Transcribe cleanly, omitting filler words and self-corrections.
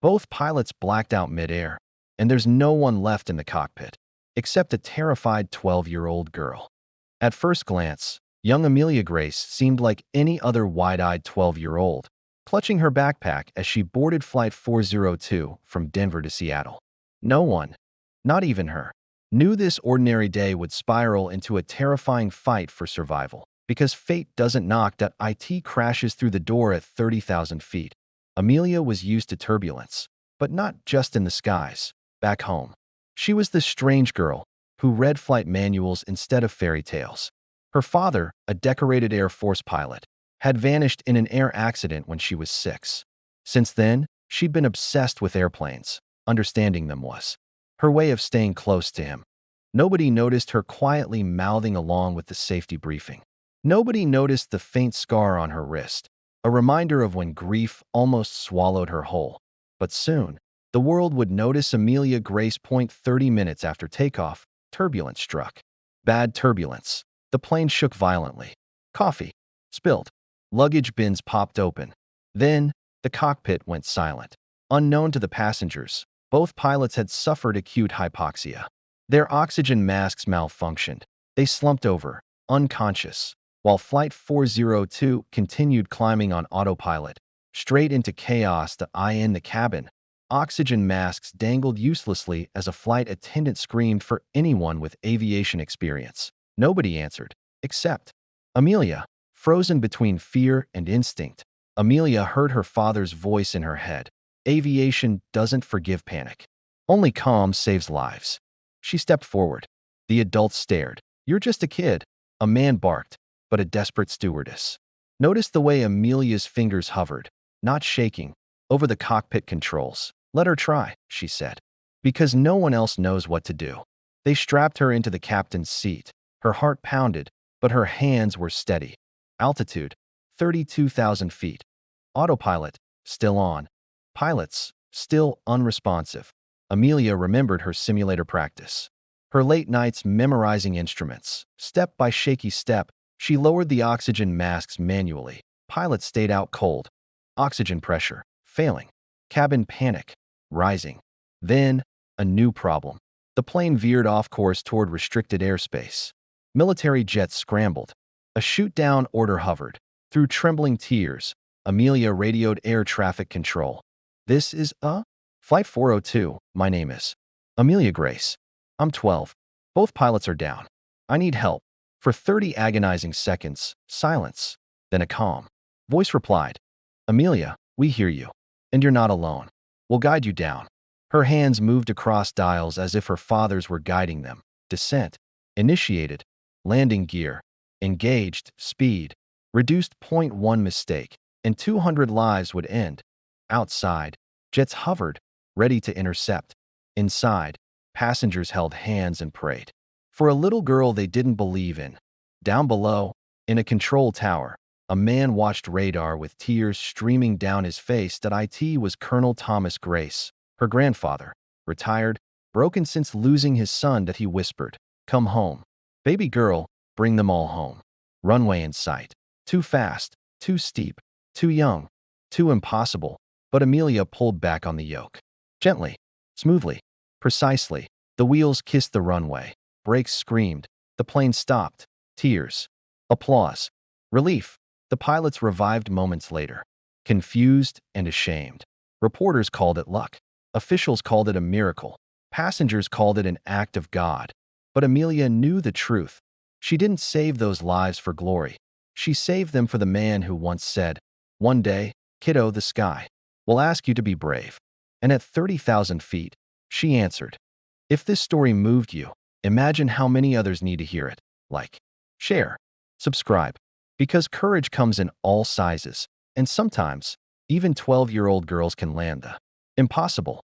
Both pilots blacked out midair, and there's no one left in the cockpit, except a terrified 12-year-old girl. At first glance, young Amelia Grace seemed like any other wide-eyed 12-year-old, clutching her backpack as she boarded Flight 402 from Denver to Seattle. No one, not even her, knew this ordinary day would spiral into a terrifying fight for survival. Because fate doesn't knock, that it crashes through the door at 30,000 feet. Amelia was used to turbulence, but not just in the skies. Back home, she was the strange girl who read flight manuals instead of fairy tales. Her father, a decorated Air Force pilot, had vanished in an air accident when she was 6. Since then, she'd been obsessed with airplanes. Understanding them was her way of staying close to him. Nobody noticed her quietly mouthing along with the safety briefing. Nobody noticed the faint scar on her wrist, a reminder of when grief almost swallowed her whole. But soon, the world would notice Amelia Grace. 30 minutes after takeoff, turbulence struck. Bad turbulence. The plane shook violently. Coffee spilled. Luggage bins popped open. Then, the cockpit went silent. Unknown to the passengers, both pilots had suffered acute hypoxia. Their oxygen masks malfunctioned. They slumped over, unconscious, while Flight 402 continued climbing on autopilot, straight into chaos. In the cabin, oxygen masks dangled uselessly as a flight attendant screamed for anyone with aviation experience. Nobody answered, except Amelia, frozen between fear and instinct. Amelia heard her father's voice in her head. Aviation doesn't forgive panic. Only calm saves lives. She stepped forward. The adults stared. You're just a kid, a man barked, but a desperate stewardess noticed the way Amelia's fingers hovered, not shaking, over the cockpit controls. Let her try, she said, because no one else knows what to do. They strapped her into the captain's seat. Her heart pounded, but her hands were steady. Altitude, 32,000 feet. Autopilot, still on. Pilots, still unresponsive. Amelia remembered her simulator practice. Her late nights memorizing instruments. Step by shaky step, she lowered the oxygen masks manually. Pilots stayed out cold. Oxygen pressure, failing. Cabin panic, rising. Then, a new problem. The plane veered off course toward restricted airspace. Military jets scrambled. A shoot-down order hovered. Through trembling tears, Amelia radioed air traffic control. This is Flight 402, my name is Amelia Grace. I'm 12. Both pilots are down. I need help. For 30 agonizing seconds, silence. Then a calm voice replied, Amelia, we hear you. And you're not alone. We'll guide you down. Her hands moved across dials as if her father's were guiding them. Descent. Initiated. Landing gear. Engaged. Speed. Reduced. 0.1 mistake. And 200 lives would end. Outside, jets hovered, ready to intercept. Inside, passengers held hands and prayed. For a little girl they didn't believe in. Down below, in a control tower, a man watched radar with tears streaming down his face. It was Colonel Thomas Grace, her grandfather, retired, broken since losing his son. He whispered, come home. Baby girl, bring them all home. Runway in sight. Too fast, too steep, too young, too impossible. But Amelia pulled back on the yoke. Gently, smoothly, precisely. The wheels kissed the runway. Brakes screamed. The plane stopped. Tears. Applause. Relief. The pilots revived moments later. Confused and ashamed. Reporters called it luck. Officials called it a miracle. Passengers called it an act of God. But Amelia knew the truth. She didn't save those lives for glory. She saved them for the man who once said, one day, kiddo, the sky will ask you to be brave. And at 30,000 feet, she answered, if this story moved you, imagine how many others need to hear it. Like, share, subscribe. Because courage comes in all sizes, and sometimes, even 12-year-old girls can land the impossible.